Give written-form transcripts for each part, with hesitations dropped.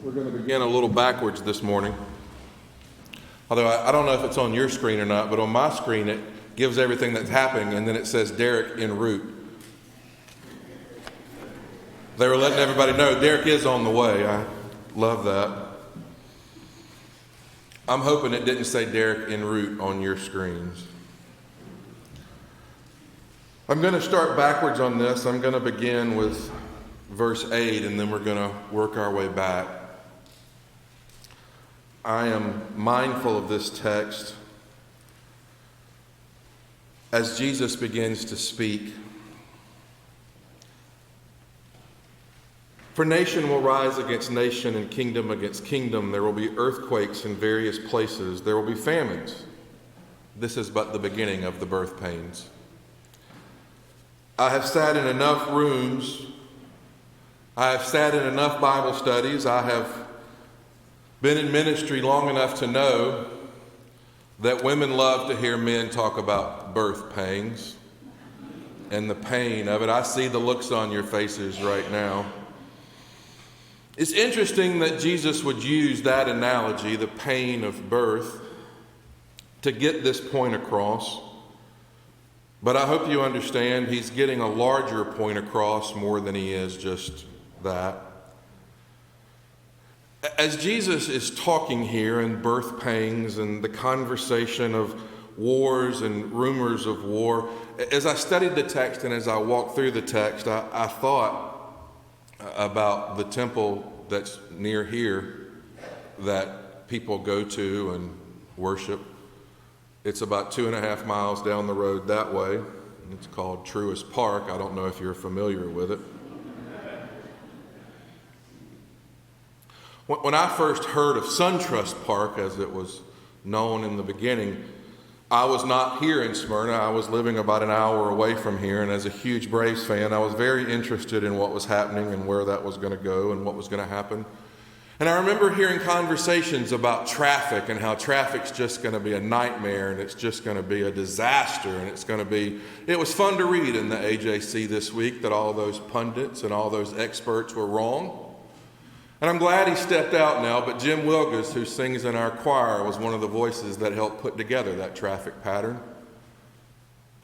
We're going to begin a little backwards this morning. Although I don't know if it's on your screen or not, but on my screen it gives everything that's happening, and then it says Derek en route. They were letting everybody know Derek is on the way. I love that. I'm hoping it didn't say Derek en route on your screens. I'm going to start backwards on this. I'm going to begin with verse 8, and then we're going to work our way back. I am mindful of this text as Jesus begins to speak. For nation will rise against nation and kingdom against kingdom. There will be earthquakes in various places. There will be famines. This is but the beginning of the birth pains. I have sat in enough rooms. I have sat in enough Bible studies. I have been in ministry long enough to know that women love to hear men talk about birth pains and the pain of it. I see the looks on your faces right now. It's interesting that Jesus would use that analogy, the pain of birth, to get this point across. But I hope you understand he's getting a larger point across more than he is just that. As Jesus is talking here in birth pangs and the conversation of wars and rumors of war, as I studied the text and as I walked through the text, I thought about the temple that's near here that people go to and worship. It's about 2.5 miles down the road that way. It's called Truist Park. I don't know if you're familiar with it. When I first heard of SunTrust Park, as it was known in the beginning, I was not here in Smyrna. I was living about an hour away from here, and as a huge Braves fan, I was very interested in what was happening and where that was going to go and what was going to happen. And I remember hearing conversations about traffic and how traffic's just going to be a nightmare and it's just going to be a disaster and it was fun to read in the AJC this week that all those pundits and all those experts were wrong. And I'm glad he stepped out now, but Jim Wilgus, who sings in our choir, was one of the voices that helped put together that traffic pattern.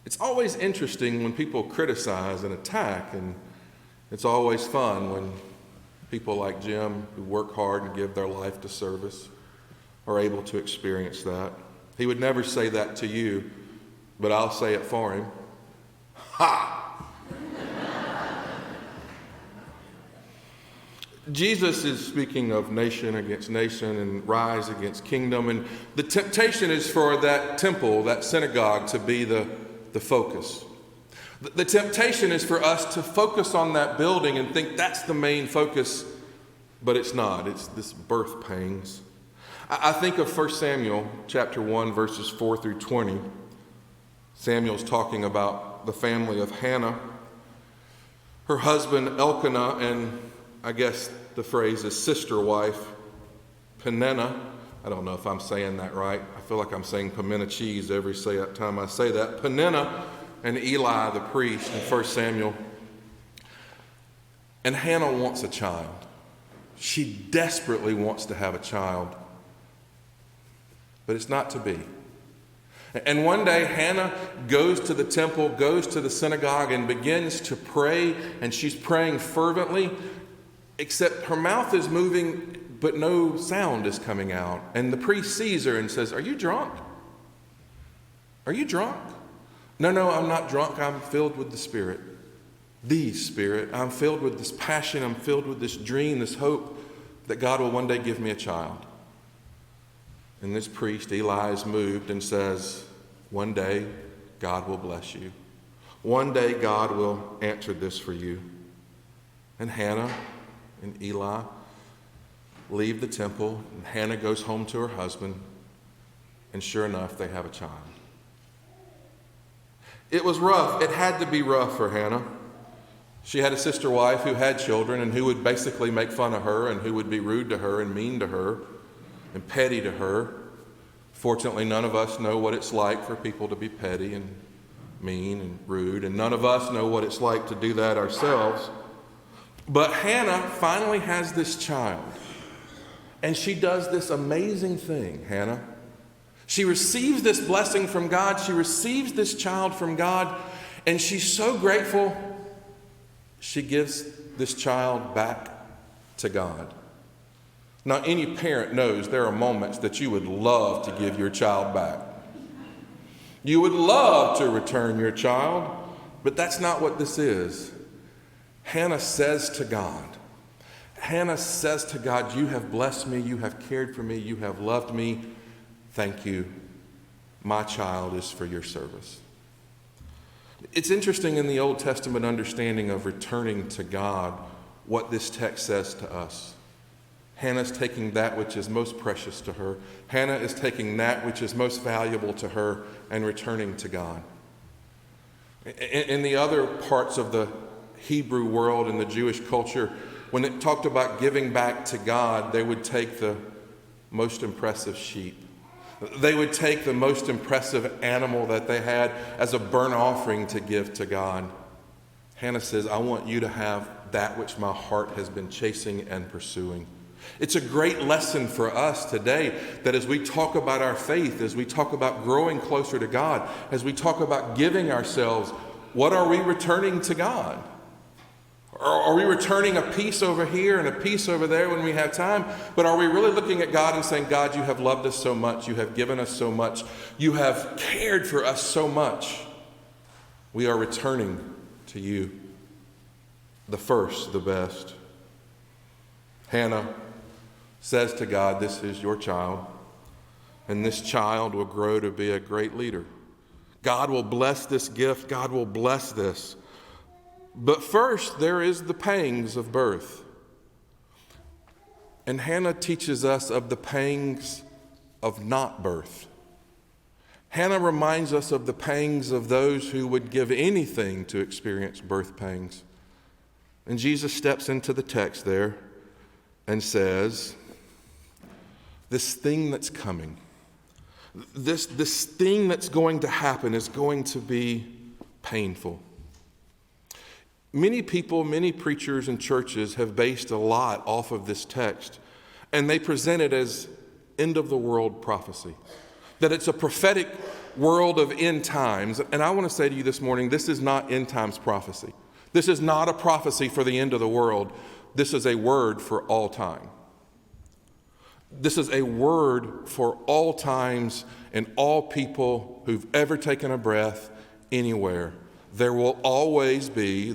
It's always interesting when people criticize and attack, and it's always fun when people like Jim, who work hard and give their life to service, are able to experience that. He would never say that to you, but I'll say it for him. Ha! Jesus is speaking of nation against nation and rise against kingdom, and the temptation is for that temple, that synagogue, to be the focus. The temptation is for us to focus on that building and think that's the main focus, but it's not. It's this birth pangs. I think of 1 Samuel chapter 1, verses 4 through 20. Samuel's talking about the family of Hannah, her husband Elkanah, and I guess the phrase is sister wife, Peninnah. I don't know if I'm saying that right. I feel like I'm saying pimento cheese every time I say that. Peninnah and Eli the priest in 1 Samuel. And Hannah wants a child. She desperately wants to have a child. But it's not to be. And one day Hannah goes to the temple, goes to the synagogue, and begins to pray, and she's praying fervently, except her mouth is moving, but no sound is coming out. And the priest sees her and says, "Are you drunk? Are you drunk?" No, I'm not drunk. I'm filled with the Spirit. The Spirit. I'm filled with this passion. I'm filled with this dream, this hope that God will one day give me a child. And this priest, Eli, is moved and says, one day God will bless you. One day God will answer this for you. And Hannah and Eli leave the temple, and Hannah goes home to her husband, and sure enough, they have a child. It was rough. It had to be rough for Hannah. She had a sister wife who had children and who would basically make fun of her and who would be rude to her and mean to her and petty to her. Fortunately, none of us know what it's like for people to be petty and mean and rude, and none of us know what it's like to do that ourselves. But Hannah finally has this child. And she does this amazing thing, Hannah. She receives this blessing from God. She receives this child from God. And she's so grateful, she gives this child back to God. Now, any parent knows there are moments that you would love to give your child back. You would love to return your child, but that's not what this is. Hannah says to God, you have blessed me, you have cared for me, you have loved me. Thank you. My child is for your service. It's interesting in the Old Testament understanding of returning to God, what this text says to us. Hannah's taking that which is most precious to her. Hannah is taking that which is most valuable to her and returning to God. In the other parts of the Hebrew world and the Jewish culture, when it talked about giving back to God, they would take the most impressive sheep. They would take the most impressive animal that they had as a burnt offering to give to God. Hannah says, I want you to have that which my heart has been chasing and pursuing. It's a great lesson for us today that as we talk about our faith, as we talk about growing closer to God, as we talk about giving ourselves, what are we returning to God? Are we returning a piece over here and a piece over there when we have time? But are we really looking at God and saying, God, you have loved us so much. You have given us so much. You have cared for us so much. We are returning to you, the first, the best. Hannah says to God, this is your child, and this child will grow to be a great leader. God will bless this gift. God will bless this. But first, there is the pangs of birth. And Hannah teaches us of the pangs of not birth. Hannah reminds us of the pangs of those who would give anything to experience birth pangs. And Jesus steps into the text there and says, this thing that's coming, this thing that's going to happen is going to be painful. Many people, many preachers and churches have based a lot off of this text, and they present it as end of the world prophecy, that it's a prophetic world of end times. And I want to say to you this morning, this is not end times prophecy. This is not a prophecy for the end of the world. This is a word for all time. This is a word for all times and all people who've ever taken a breath anywhere. There will always be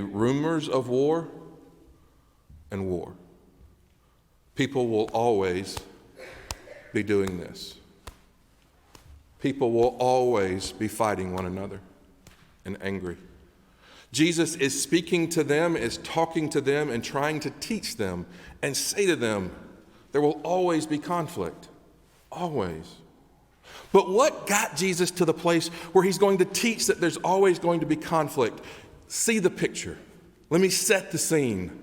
rumors of war and war. People will always be doing this. People will always be fighting one another and angry. Jesus is speaking to them, is talking to them, and trying to teach them and say to them, there will always be conflict. Always. But what got Jesus to the place where he's going to teach that there's always going to be conflict? See the picture. Let me set the scene.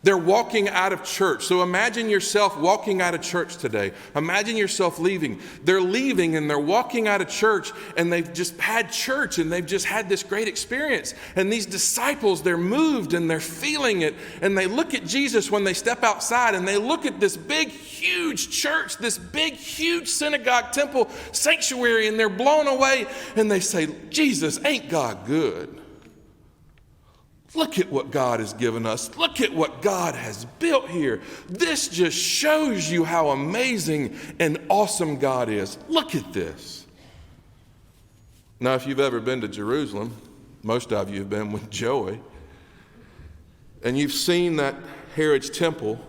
They're walking out of church. So imagine yourself walking out of church today. Imagine yourself leaving. They're leaving and they're walking out of church, and they've just had church and they've just had this great experience. And these disciples, they're moved and they're feeling it. And they look at Jesus when they step outside, and they look at this big, huge church, this big, huge synagogue, temple, sanctuary, and they're blown away. And they say, Jesus, ain't God good? Look at what God has given us. Look at what God has built here. This just shows you how amazing and awesome God is. Look at this. Now, if you've ever been to Jerusalem, most of you have been with Joey, and you've seen that Herod's temple,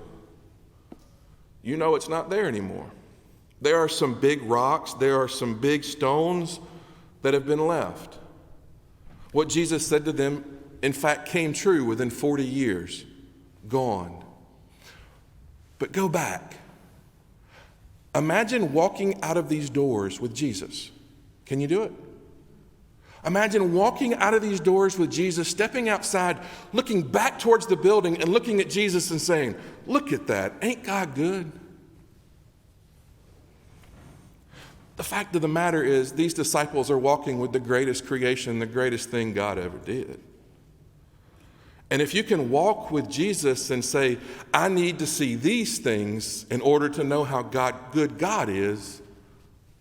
you know it's not there anymore. There are some big rocks, there are some big stones that have been left. What Jesus said to them, in fact, came true within 40 years. Gone. But go back. Imagine walking out of these doors with Jesus. Can you do it? Imagine walking out of these doors with Jesus, stepping outside, looking back towards the building and looking at Jesus and saying, look at that. Ain't God good? The fact of the matter is, these disciples are walking with the greatest creation, the greatest thing God ever did. And if you can walk with Jesus and say, I need to see these things in order to know how good God is,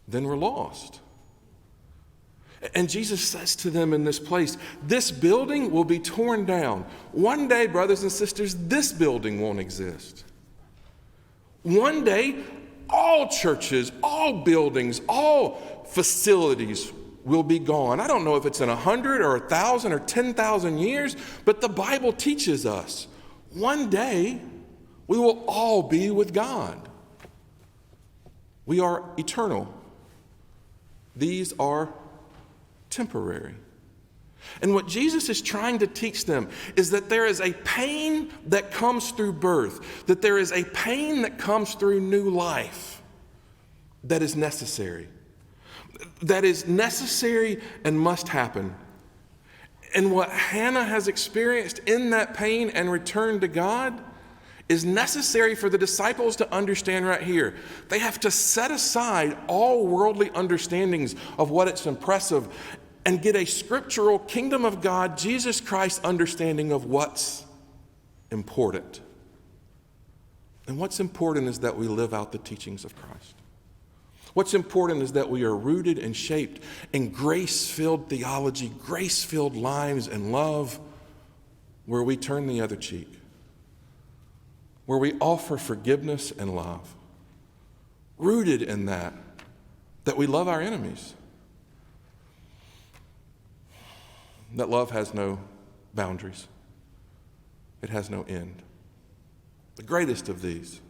then we're lost. And Jesus says to them in this place, this building will be torn down. One day, brothers and sisters, this building won't exist. One day, all churches, all buildings, all facilities will be gone. I don't know if it's in 100 or 1,000 or 10,000 years, but the Bible teaches us one day we will all be with God. We are eternal. These are temporary. And what Jesus is trying to teach them is that there is a pain that comes through birth, that there is a pain that comes through new life that is necessary. That is necessary and must happen. And what Hannah has experienced in that pain and return to God is necessary for the disciples to understand right here. They have to set aside all worldly understandings of what it's impressive and get a scriptural kingdom of God, Jesus Christ understanding of what's important. And what's important is that we live out the teachings of Christ. What's important is that we are rooted and shaped in grace-filled theology, grace-filled lives and love, where we turn the other cheek, where we offer forgiveness and love, rooted in that we love our enemies, that love has no boundaries, it has no end. The greatest of these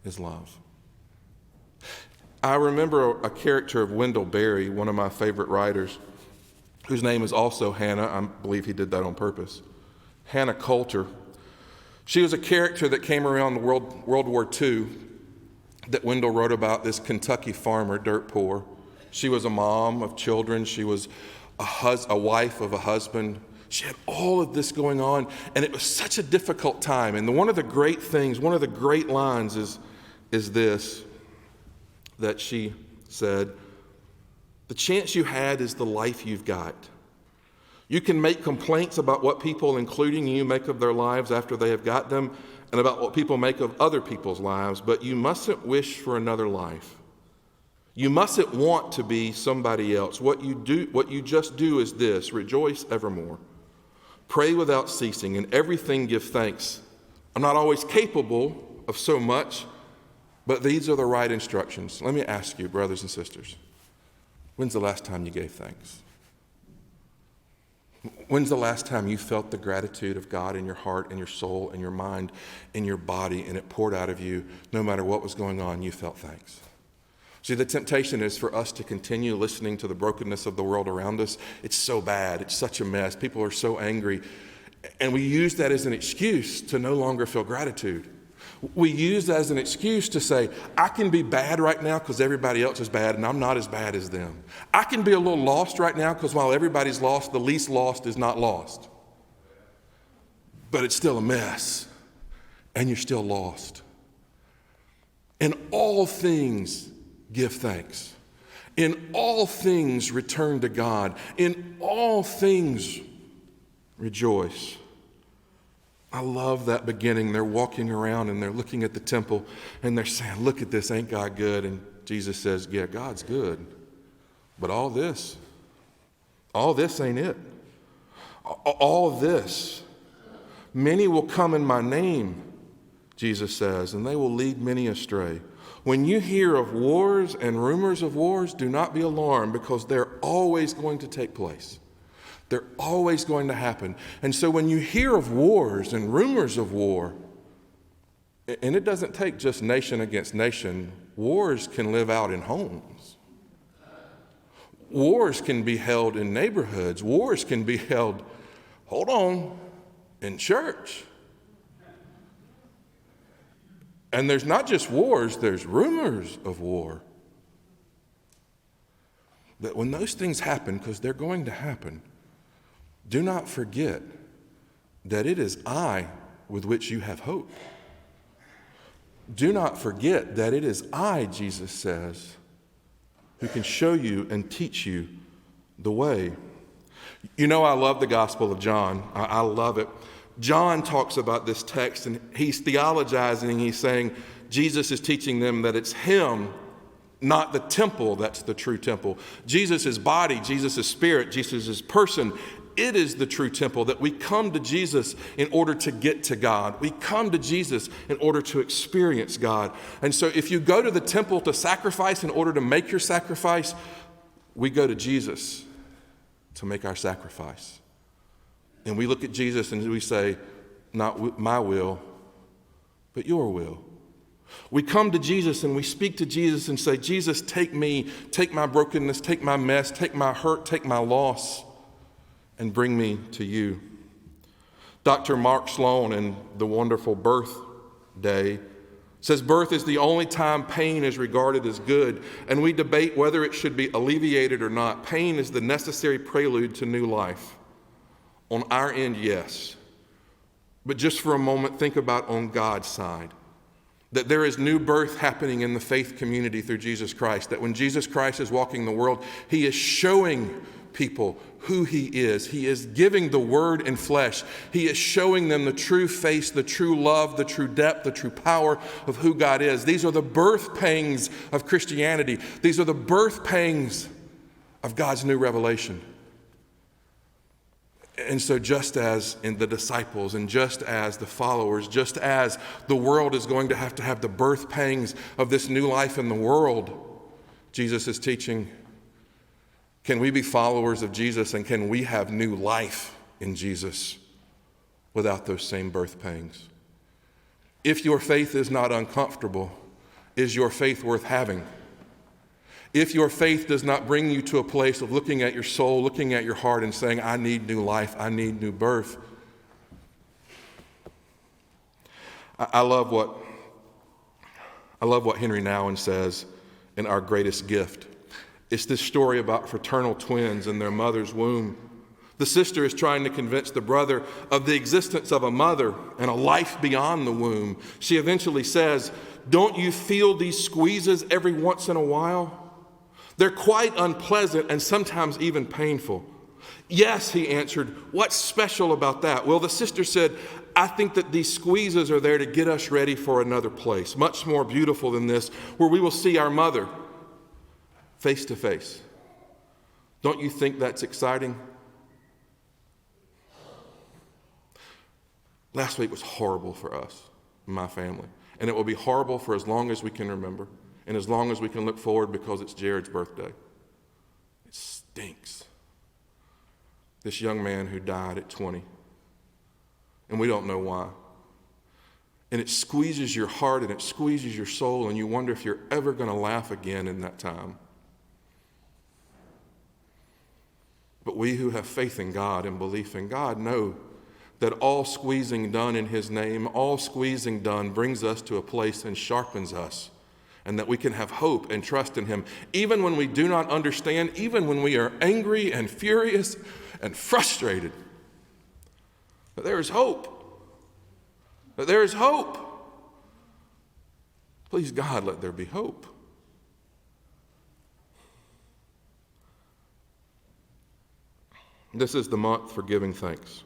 is love. I remember a character of Wendell Berry, one of my favorite writers, whose name is also Hannah. I believe he did that on purpose. Hannah Coulter. She was a character that came around the World War II that Wendell wrote about, this Kentucky farmer, dirt poor. She was a mom of children. She was a wife of a husband. She had all of this going on, and it was such a difficult time. And one of the great things, one of the great lines is this, that she said, the chance you had is the life you've got. You can make complaints about what people, including you, make of their lives after they have got them, and about what people make of other people's lives, but you mustn't wish for another life. You mustn't want to be somebody else. What you just do is this: rejoice evermore. Pray without ceasing, and everything give thanks. I'm not always capable of so much, but these are the right instructions. Let me ask you, brothers and sisters, when's the last time you gave thanks? When's the last time you felt the gratitude of God in your heart, in your soul, in your mind, in your body, and it poured out of you? No matter what was going on, you felt thanks. See, the temptation is for us to continue listening to the brokenness of the world around us. It's so bad. It's such a mess. People are so angry. And we use that as an excuse to no longer feel gratitude. We use that as an excuse to say, I can be bad right now because everybody else is bad and I'm not as bad as them. I can be a little lost right now because while everybody's lost, the least lost is not lost. But it's still a mess and you're still lost. In all things, give thanks. In all things, return to God. In all things, rejoice. I love that beginning. They're walking around and they're looking at the temple and they're saying, look at this, ain't God good? And Jesus says, yeah, God's good. But all this ain't it. All this. Many will come in my name, Jesus says, and they will lead many astray. When you hear of wars and rumors of wars, do not be alarmed, because they're always going to take place. They're always going to happen. And so when you hear of wars and rumors of war, and it doesn't take just nation against nation, wars can live out in homes. Wars can be held in neighborhoods. Wars can be held, in church. And there's not just wars, there's rumors of war. That when those things happen, because they're going to happen, do not forget that it is I with which you have hope. Do not forget that it is I, Jesus says, who can show you and teach you the way. You know, I love the Gospel of John. I love it John talks about this text, and he's theologizing. He's saying Jesus is teaching them that it's him, not the temple, that's the true temple. Jesus' body, Jesus' spirit, Jesus' person, it is the true temple, that we come to Jesus in order to get to God. We come to Jesus in order to experience God. And so if you go to the temple to sacrifice in order to make your sacrifice, we go to Jesus to make our sacrifice. And we look at Jesus and we say, not my will, but your will. We come to Jesus and we speak to Jesus and say, Jesus, take me, take my brokenness, take my mess, take my hurt, take my loss, and bring me to you. Dr. Mark Sloan, in The Wonderful Birthday, says birth is the only time pain is regarded as good, and we debate whether it should be alleviated or not. Pain is the necessary prelude to new life. On our end, yes. But just for a moment, think about on God's side. That there is new birth happening in the faith community through Jesus Christ. That when Jesus Christ is walking the world, he is showing people who he is. He is giving the word in flesh. He is showing them the true face, the true love, the true depth, the true power of who God is. These are the birth pangs of Christianity. These are the birth pangs of God's new revelation. And so just as in the disciples and just as the followers, just as the world is going to have the birth pangs of this new life in the world, Jesus is teaching, can we be followers of Jesus and can we have new life in Jesus without those same birth pangs? If your faith is not uncomfortable, is your faith worth having? If your faith does not bring you to a place of looking at your soul, looking at your heart and saying, I need new life, I need new birth. I love what Henry Nouwen says in Our Greatest Gift. It's this story about fraternal twins in their mother's womb. The sister is trying to convince the brother of the existence of a mother and a life beyond the womb. She eventually says, don't you feel these squeezes every once in a while? They're quite unpleasant and sometimes even painful. Yes, he answered, what's special about that? Well, the sister said, I think that these squeezes are there to get us ready for another place, much more beautiful than this, where we will see our mother face to face. Don't you think that's exciting? Last week was horrible for us, my family, and it will be horrible for as long as we can remember. And as long as we can look forward because it's Jared's birthday. It stinks. This young man who died at 20. And we don't know why. And it squeezes your heart and it squeezes your soul and you wonder if you're ever going to laugh again in that time. But we who have faith in God and belief in God know that all squeezing done in his name, all squeezing done brings us to a place and sharpens us. And that we can have hope and trust in him, even when we do not understand, even when we are angry and furious and frustrated. That there is hope. That there is hope. Please, God, let there be hope. This is the month for giving thanks.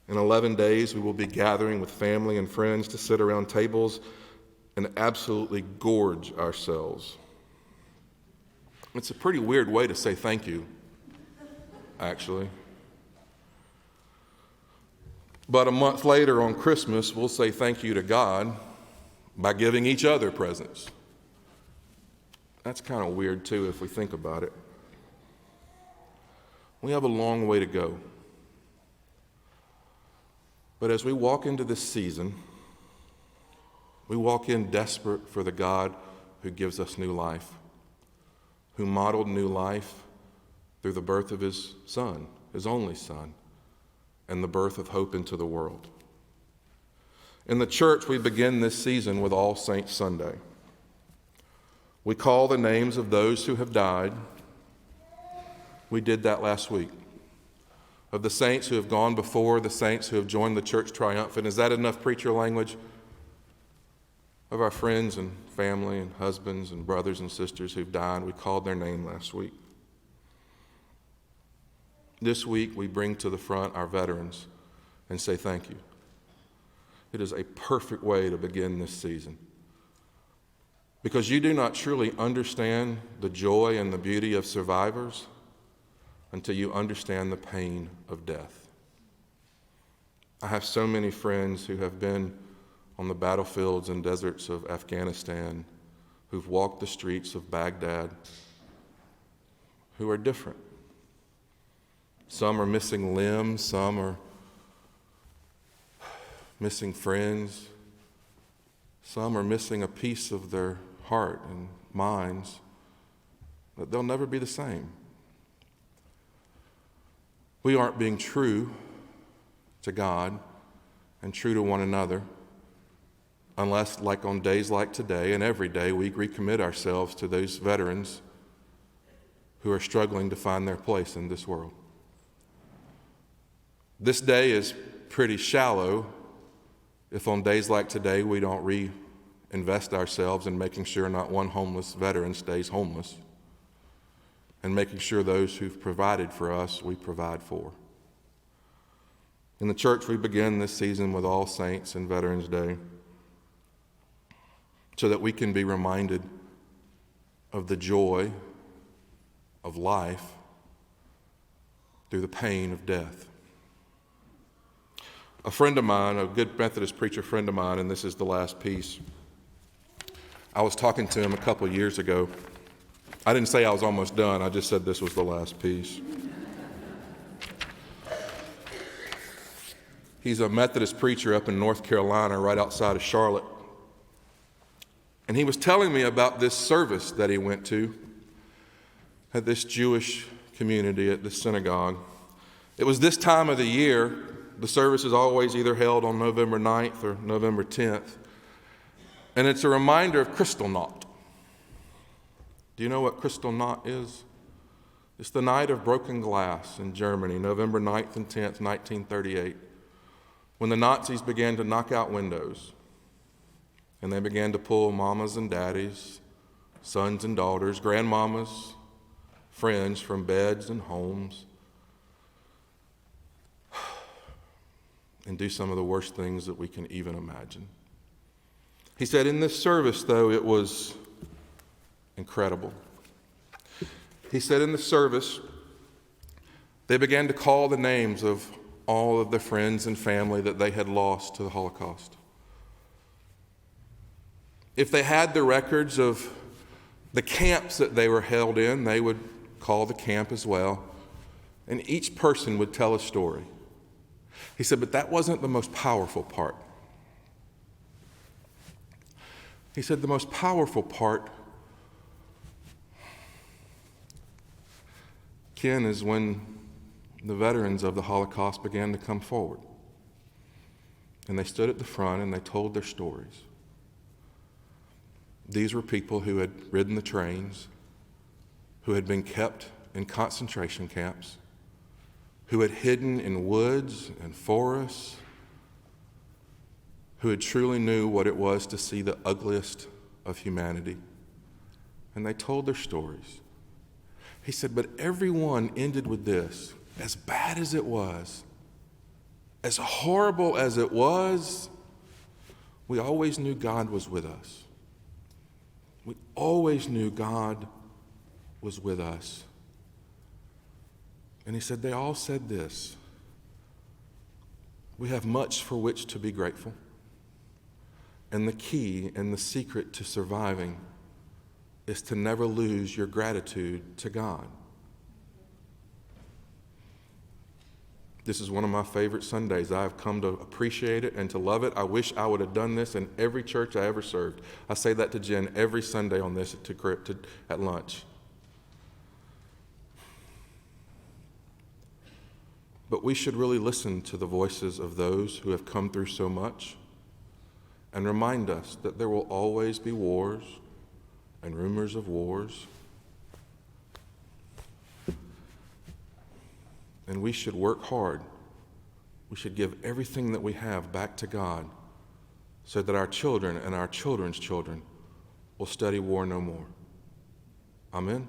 In 11 days, we will be gathering with family and friends to sit around tables and absolutely gorge ourselves. It's a pretty weird way to say thank you, actually. But a month later on Christmas, we'll say thank you to God by giving each other presents. That's kind of weird, too, if we think about it. We have a long way to go. But as we walk into this season, we walk in desperate for the God who gives us new life, who modeled new life through the birth of his son, his only son, and the birth of hope into the world. In the church, we begin this season with All Saints Sunday. We call the names of those who have died. We did that last week. Of the saints who have gone before, the saints who have joined the church triumphant. Is that enough preacher language? Of our friends and family and husbands and brothers and sisters who've died. We called their name last week. This week we bring to the front our veterans and say thank you. It is a perfect way to begin this season. Because you do not truly understand the joy and the beauty of survivors until you understand the pain of death. I have so many friends who have been on the battlefields and deserts of Afghanistan, who've walked the streets of Baghdad, who are different. Some are missing limbs, some are missing friends, some are missing a piece of their heart and minds, that they'll never be the same. We aren't being true to God and true to one another unless, like on days like today and every day, we recommit ourselves to those veterans who are struggling to find their place in this world. This day is pretty shallow if on days like today we don't reinvest ourselves in making sure not one homeless veteran stays homeless and making sure those who've provided for us, we provide for. In the church, we begin this season with All Saints and Veterans Day so that we can be reminded of the joy of life through the pain of death. A friend of mine, a good Methodist preacher friend of mine, and this is the last piece, I was talking to him a couple years ago. I didn't say I was almost done, I just said this was the last piece. He's a Methodist preacher up in North Carolina, right outside of Charlotte. And he was telling me about this service that he went to at this Jewish community, at this synagogue. It was this time of the year. The service is always either held on November 9th or November 10th. And it's a reminder of Kristallnacht. Do you know what Kristallnacht is? It's the night of broken glass in Germany, November 9th and 10th, 1938, when the Nazis began to knock out windows. And they began to pull mamas and daddies, sons and daughters, grandmamas, friends from beds and homes, and do some of the worst things that we can even imagine. He said in this service, though, it was incredible. He said in the service, they began to call the names of all of the friends and family that they had lost to the Holocaust. If they had the records of the camps that they were held in, they would call the camp as well. And each person would tell a story. He said, but that wasn't the most powerful part. He said the most powerful part, Ken, is when the veterans of the Holocaust began to come forward. And they stood at the front and they told their stories. These were people who had ridden the trains, who had been kept in concentration camps, who had hidden in woods and forests, who had truly knew what it was to see the ugliest of humanity. And they told their stories. He said, but everyone ended with this. As bad as it was, as horrible as it was, we always knew God was with us. We always knew God was with us. And he said, they all said this: we have much for which to be grateful. And the key and the secret to surviving is to never lose your gratitude to God. This is one of my favorite Sundays. I've come to appreciate it and to love it. I wish I would have done this in every church I ever served. I say that to Jen every Sunday on this at lunch. But we should really listen to the voices of those who have come through so much and remind us that there will always be wars and rumors of wars. And we should work hard. We should give everything that we have back to God so that our children and our children's children will study war no more. Amen.